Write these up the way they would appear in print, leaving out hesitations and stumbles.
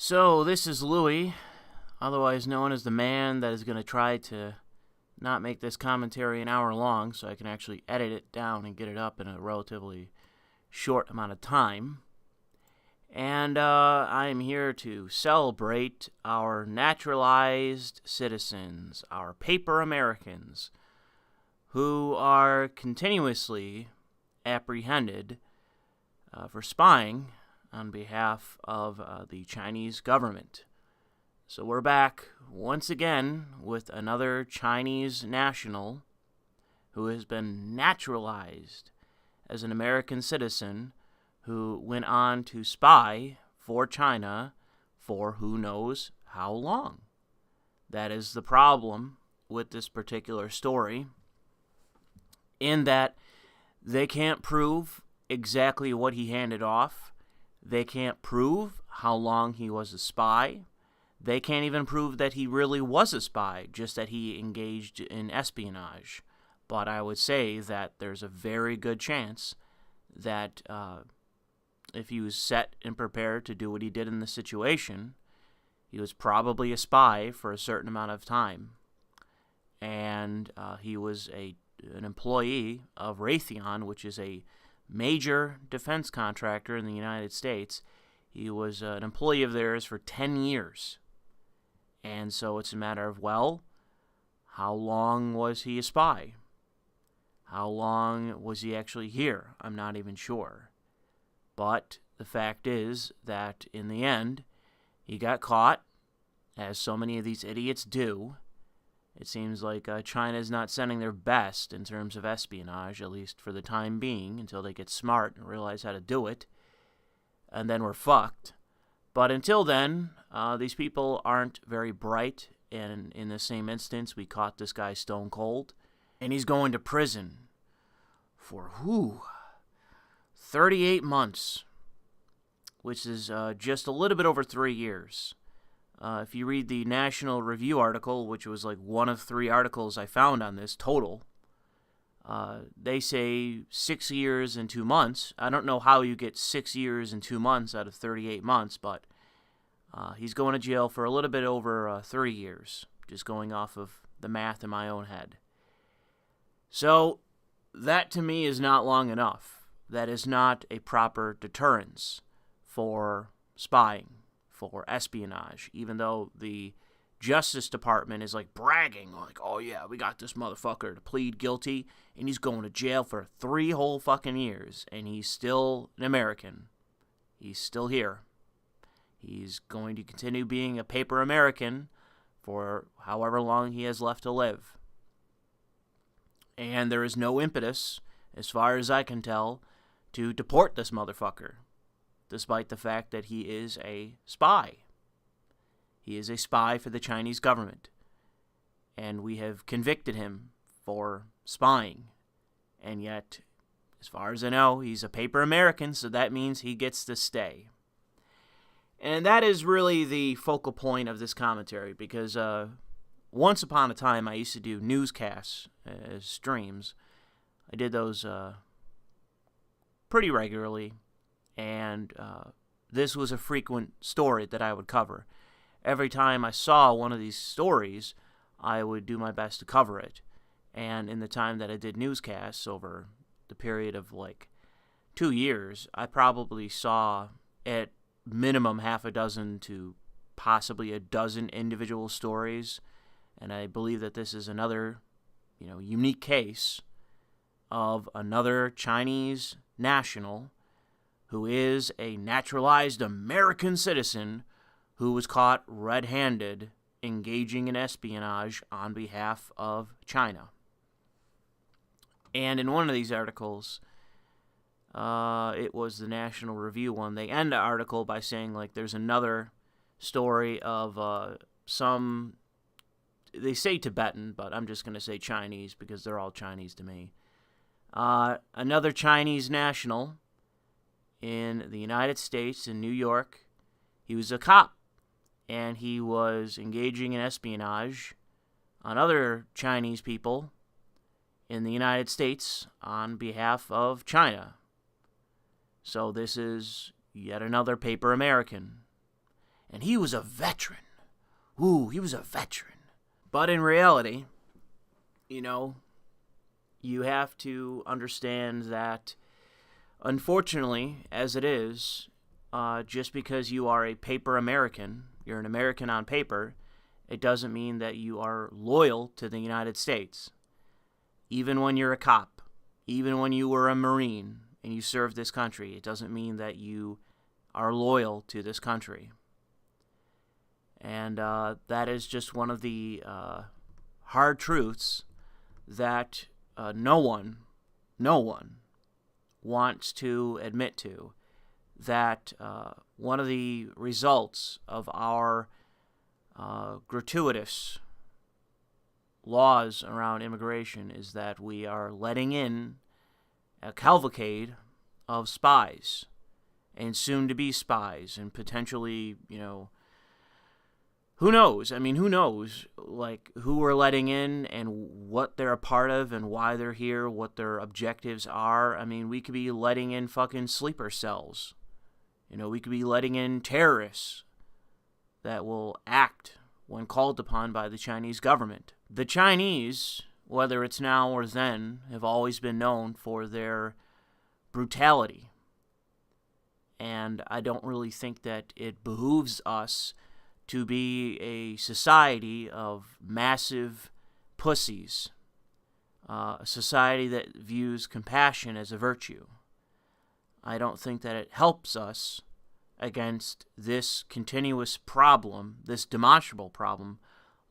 So, this is Louis, otherwise known as the man that is going to try to not make this commentary an hour long so I can actually edit it down and get it up in a relatively short amount of time. And I am here to celebrate our naturalized citizens, our paper Americans, who are continuously apprehended for spying on behalf of the Chinese government. So we're back once again with another Chinese national who has been naturalized as an American citizen who went on to spy for China for who knows how long. That is the problem with this particular story, in that they can't prove exactly what he handed off. They can't prove how long he was a spy. They can't even prove that he really was a spy, just that he engaged in espionage. But I would say that there's a very good chance that if he was set and prepared to do what he did in the situation, he was probably a spy for a certain amount of time. And he was an employee of Raytheon, which is a major defense contractor in the United States. He was an employee of theirs for 10 years. And so it's a matter of, well, how long was he a spy? How long was he actually here? I'm not even sure. But the fact is that in the end, he got caught, as so many of these idiots do. It seems like China is not sending their best in terms of espionage, at least for the time being, until they get smart and realize how to do it. And then we're fucked. But until then, these people aren't very bright. And in the same instance, we caught this guy stone cold. And he's going to prison for, 38 months. Which is just a little bit over 3 years. If you read the National Review article, which was like one of 3 articles I found on this total, they say 6 years and 2 months. I don't know how you get 6 years and 2 months out of 38 months, but he's going to jail for a little bit over 3 years, just going off of the math in my own head. So that to me is not long enough. That is not a proper deterrence for spying, for espionage, even though the Justice Department is like bragging, like, oh yeah, we got this motherfucker to plead guilty, and he's going to jail for 3 whole fucking years, and he's still an American. He's still here. He's going to continue being a paper American for however long he has left to live. And there is no impetus, as far as I can tell, to deport this motherfucker, despite the fact that he is a spy. He is a spy for the Chinese government. And we have convicted him for spying. And yet, as far as I know, he's a paper American, so that means he gets to stay. And that is really the focal point of this commentary, because once upon a time I used to do newscasts as streams. I did those pretty regularly. And this was a frequent story that I would cover. Every time I saw one of these stories, I would do my best to cover it. And in the time that I did newscasts over the period of like 2 years, I probably saw at minimum half a dozen to possibly a dozen individual stories. And I believe that this is another, unique case of another Chinese national who is a naturalized American citizen who was caught red-handed engaging in espionage on behalf of China. And in one of these articles, it was the National Review one, they end the article by saying, like, there's another story of some, they say Tibetan, but I'm just going to say Chinese because they're all Chinese to me. Another Chinese national in the United States, in New York. He was a cop, and he was engaging in espionage on other Chinese people in the United States on behalf of China. So this is yet another paper American. And he was a veteran. Ooh, he was a veteran. But in reality, you have to understand that, unfortunately, as it is, just because you are a paper American, you're an American on paper, it doesn't mean that you are loyal to the United States. Even when you're a cop, even when you were a Marine and you served this country, it doesn't mean that you are loyal to this country. And that is just one of the hard truths that no one wants to admit to, that one of the results of our gratuitous laws around immigration is that we are letting in a cavalcade of spies and soon-to-be spies and potentially, who knows? I mean, who knows, who we're letting in and what they're a part of and why they're here, what their objectives are. I mean, we could be letting in fucking sleeper cells. We could be letting in terrorists that will act when called upon by the Chinese government. The Chinese, whether it's now or then, have always been known for their brutality. And I don't really think that it behooves us to be a society of massive pussies, a society that views compassion as a virtue. I don't think that it helps us against this continuous problem, this demonstrable problem,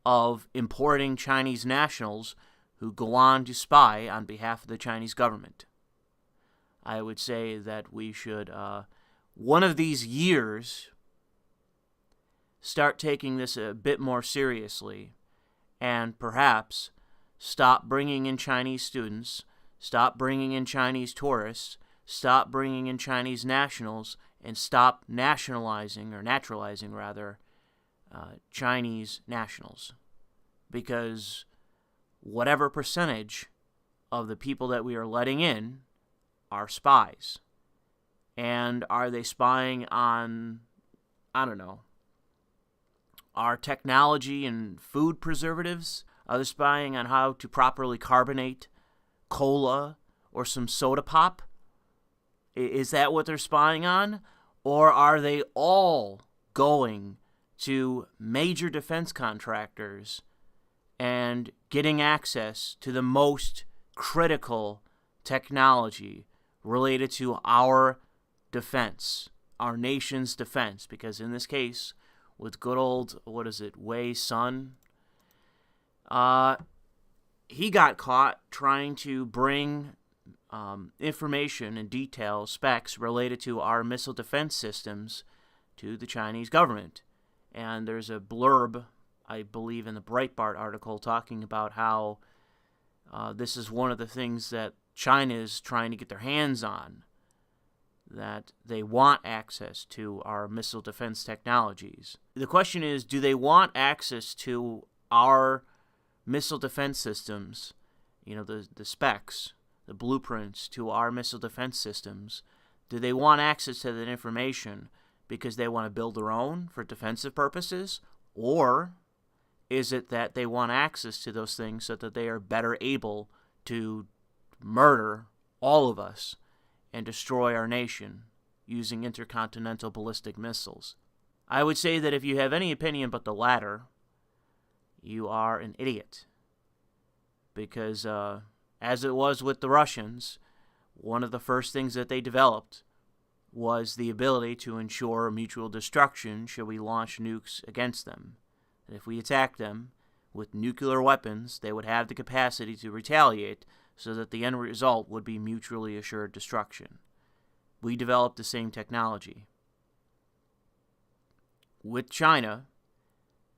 of importing Chinese nationals who go on to spy on behalf of the Chinese government. I would say that we should, one of these years, start taking this a bit more seriously and perhaps stop bringing in Chinese students, stop bringing in Chinese tourists, stop bringing in Chinese nationals, and stop naturalizing Chinese nationals. Because whatever percentage of the people that we are letting in are spies. And are they spying on, our technology and food preservatives? Are they spying on how to properly carbonate cola or some soda pop? Is that what they're spying on? Or are they all going to major defense contractors and getting access to the most critical technology related to our defense, our nation's defense? Because in this case, with good old, Wei's son, he got caught trying to bring information and detail specs related to our missile defense systems to the Chinese government. And there's a blurb, I believe, in the Breitbart article talking about how this is one of the things that China is trying to get their hands on, that they want access to our missile defense technologies. The question is, do they want access to our missile defense systems, the specs, the blueprints to our missile defense systems? Do they want access to that information because they want to build their own for defensive purposes? Or is it that they want access to those things so that they are better able to murder all of us and destroy our nation using intercontinental ballistic missiles? I would say that if you have any opinion but the latter, you are an idiot. Because as it was with the Russians, one of the first things that they developed was the ability to ensure mutual destruction should we launch nukes against them. And if we attacked them with nuclear weapons, they would have the capacity to retaliate so that the end result would be mutually assured destruction. We developed the same technology. With China,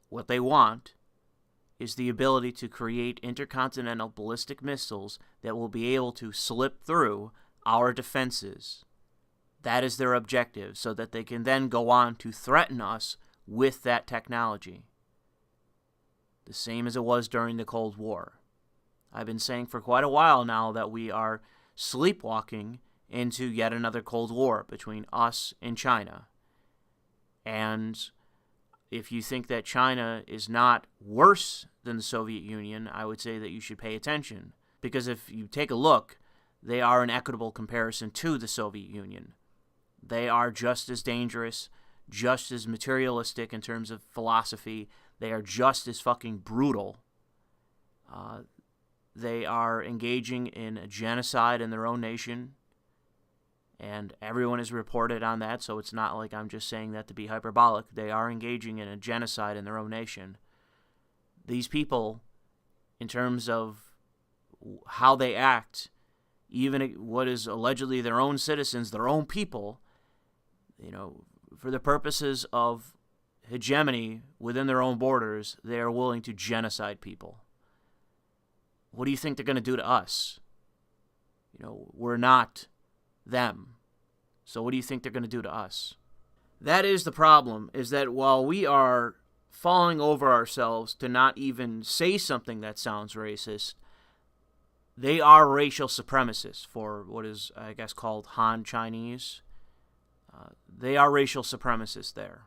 what they want is the ability to create intercontinental ballistic missiles that will be able to slip through our defenses. That is their objective, so that they can then go on to threaten us with that technology. The same as it was during the Cold War. I've been saying for quite a while now that we are sleepwalking into yet another Cold War between us and China. And if you think that China is not worse than the Soviet Union, I would say that you should pay attention. Because if you take a look, they are an equitable comparison to the Soviet Union. They are just as dangerous, just as materialistic in terms of philosophy. They are just as fucking brutal. They are engaging in a genocide in their own nation, and everyone is reported on that, so it's not like I'm just saying that to be hyperbolic. They are engaging in a genocide in their own nation. These people, in terms of how they act, even what is allegedly their own citizens, their own people, for the purposes of hegemony within their own borders, they are willing to genocide people. What do you think they're going to do to us? We're not them. So what do you think they're going to do to us? That is the problem, is that while we are falling over ourselves to not even say something that sounds racist, they are racial supremacists for what is, I guess, called Han Chinese. They are racial supremacists there.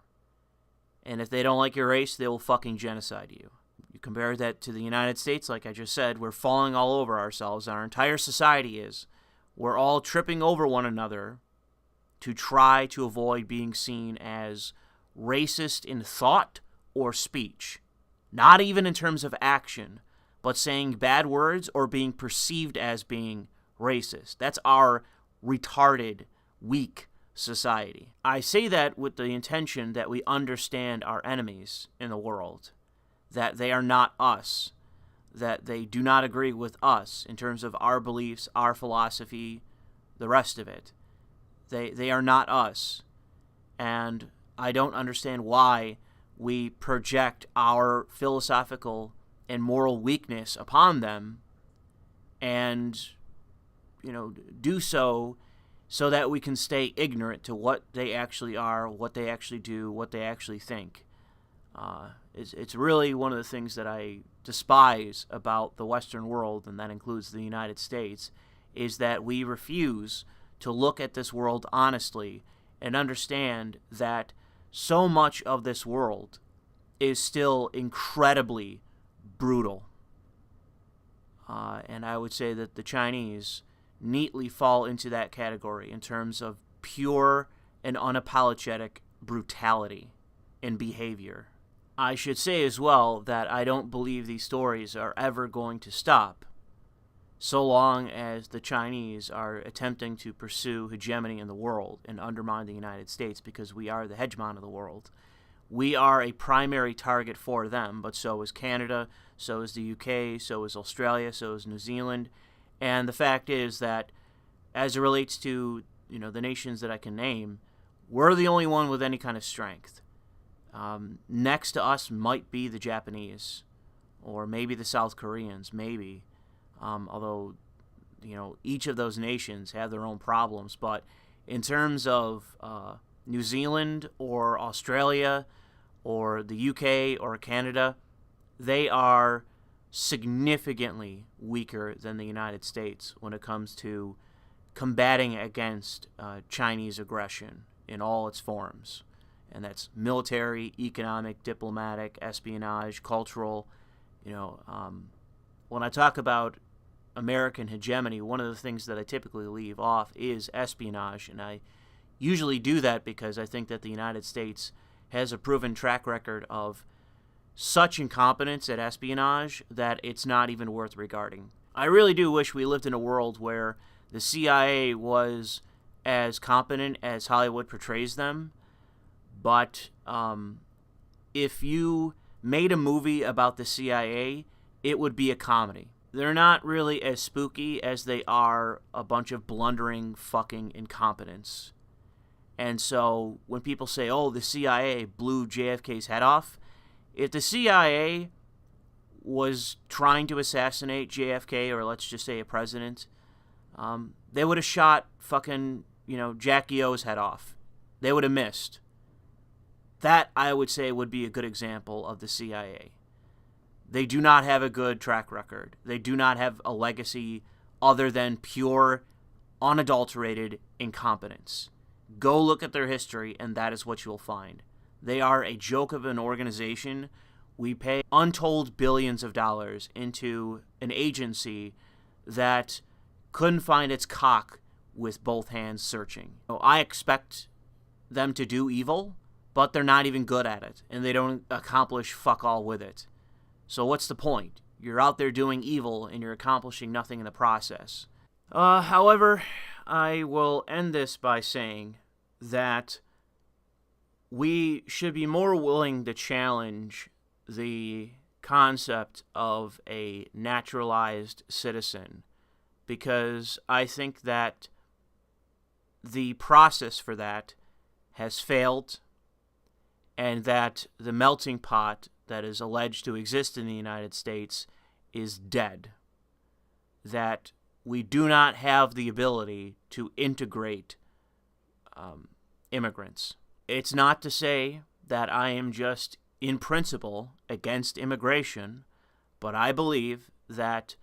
And if they don't like your race, they will fucking genocide you. You compare that to the United States, like I just said, we're falling all over ourselves. Our entire society is. We're all tripping over one another to try to avoid being seen as racist in thought or speech. Not even in terms of action, but saying bad words or being perceived as being racist. That's our retarded, weak society. I say that with the intention that we understand our enemies in the world, that they are not us, that they do not agree with us in terms of our beliefs, our philosophy, the rest of it. They are not us. And I don't understand why we project our philosophical and moral weakness upon them and, do so that we can stay ignorant to what they actually are, what they actually do, what they actually think. It's really one of the things that I despise about the Western world, and that includes the United States, is that we refuse to look at this world honestly and understand that so much of this world is still incredibly brutal. And I would say that the Chinese neatly fall into that category in terms of pure and unapologetic brutality in behavior. I should say as well that I don't believe these stories are ever going to stop so long as the Chinese are attempting to pursue hegemony in the world and undermine the United States, because we are the hegemon of the world. We are a primary target for them, but so is Canada, so is the UK, so is Australia, so is New Zealand. And the fact is that as it relates to, the nations that I can name, we're the only one with any kind of strength. Next to us might be the Japanese, or maybe the South Koreans, maybe. Although, each of those nations have their own problems. But in terms of New Zealand or Australia or the UK or Canada, they are significantly weaker than the United States when it comes to combating against Chinese aggression in all its forms. And that's military, economic, diplomatic, espionage, cultural. When I talk about American hegemony, one of the things that I typically leave off is espionage, and I usually do that because I think that the United States has a proven track record of such incompetence at espionage that it's not even worth regarding. I really do wish we lived in a world where the CIA was as competent as Hollywood portrays them, but if you made a movie about the CIA, it would be a comedy. They're not really as spooky as they are a bunch of blundering fucking incompetence. And so when people say, oh, the CIA blew JFK's head off, if the CIA was trying to assassinate JFK, or let's just say a president, they would have shot fucking, Jackie O's head off. They would have missed. That, I would say, would be a good example of the CIA. They do not have a good track record. They do not have a legacy other than pure, unadulterated incompetence. Go look at their history, and that is what you will find. They are a joke of an organization. We pay untold billions of dollars into an agency that couldn't find its cock with both hands searching. I expect them to do evil, but they're not even good at it, and they don't accomplish fuck all with it. So what's the point? You're out there doing evil, and you're accomplishing nothing in the process. However, I will end this by saying that we should be more willing to challenge the concept of a naturalized citizen, because I think that the process for that has failed, and that the melting pot that is alleged to exist in the United States is dead. That we do not have the ability to integrate immigrants. It's not to say that I am just in principle against immigration, but I believe that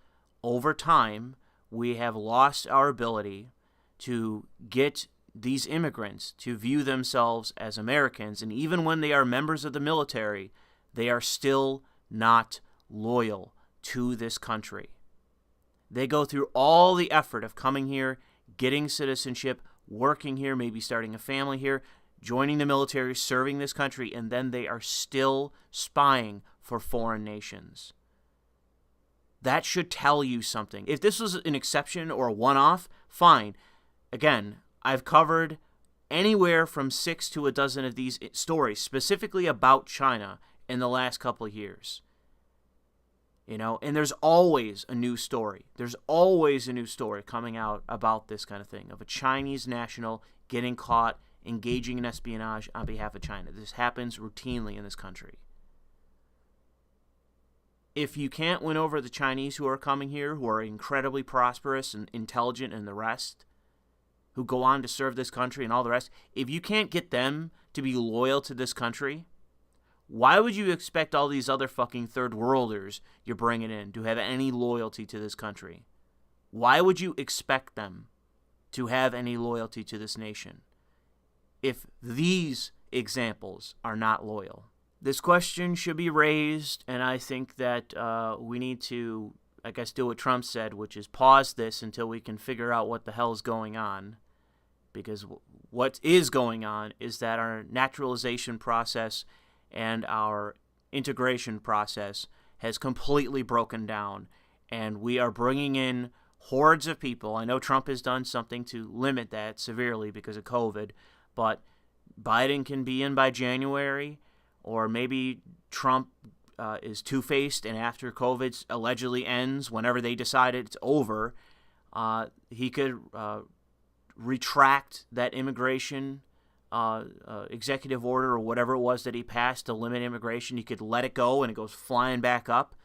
over time we have lost our ability to get these immigrants to view themselves as Americans, and even when they are members of the military, they are still not loyal to this country. They go through all the effort of coming here, getting citizenship, working here, maybe starting a family here, joining the military, serving this country, and then they are still spying for foreign nations. That should tell you something. If this was an exception or a one-off, fine. Again, I've covered anywhere from 6 to a dozen of these stories, specifically about China, in the last couple of years. You know, and there's always a new story. There's always a new story coming out about this kind of thing, of a Chinese national getting caught engaging in espionage on behalf of China. This happens routinely in this country. If you can't win over the Chinese who are coming here, who are incredibly prosperous and intelligent and the rest, who go on to serve this country and all the rest, if you can't get them to be loyal to this country, why would you expect all these other fucking third worlders you're bringing in to have any loyalty to this country? Why would you expect them to have any loyalty to this nation if these examples are not loyal? This question should be raised, and I think that we need to, I guess, do what Trump said, which is pause this until we can figure out what the hell is going on. Because what is going on is that our naturalization process and our integration process has completely broken down, and we are bringing in hordes of people. I know Trump has done something to limit that severely because of COVID, but Biden can be in by January, or maybe Trump is two-faced, and after COVID allegedly ends, whenever they decide it's over, he could retract that immigration executive order or whatever it was that he passed to limit immigration. He could let it go and it goes flying back up.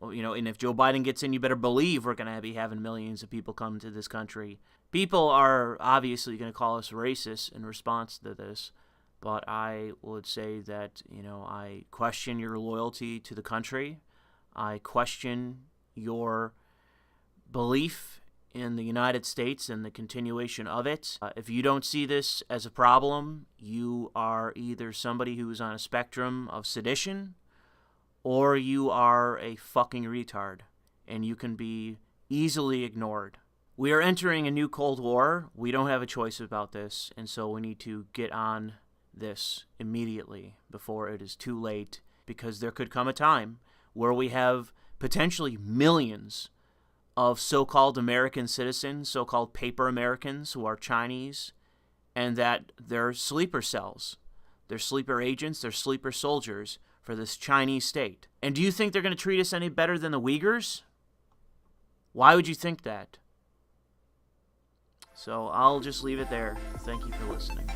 You know, and if Joe Biden gets in, you better believe we're going to be having millions of people come to this country. People are obviously going to call us racist in response to this, but I would say that, you know, I question your loyalty to the country. I question your belief in the United States and the continuation of it. If you don't see this as a problem, you are either somebody who's on a spectrum of sedition, or you are a fucking retard, and you can be easily ignored. We are entering a new Cold War. We don't have a choice about this, and so we need to get on this immediately before it is too late, because there could come a time where we have potentially millions of so-called American citizens, so-called paper Americans who are Chinese, and that they're sleeper cells, they're sleeper agents, they're sleeper soldiers for this Chinese state. And do you think they're going to treat us any better than the Uyghurs? Why would you think that? So I'll just leave it there. Thank you for listening.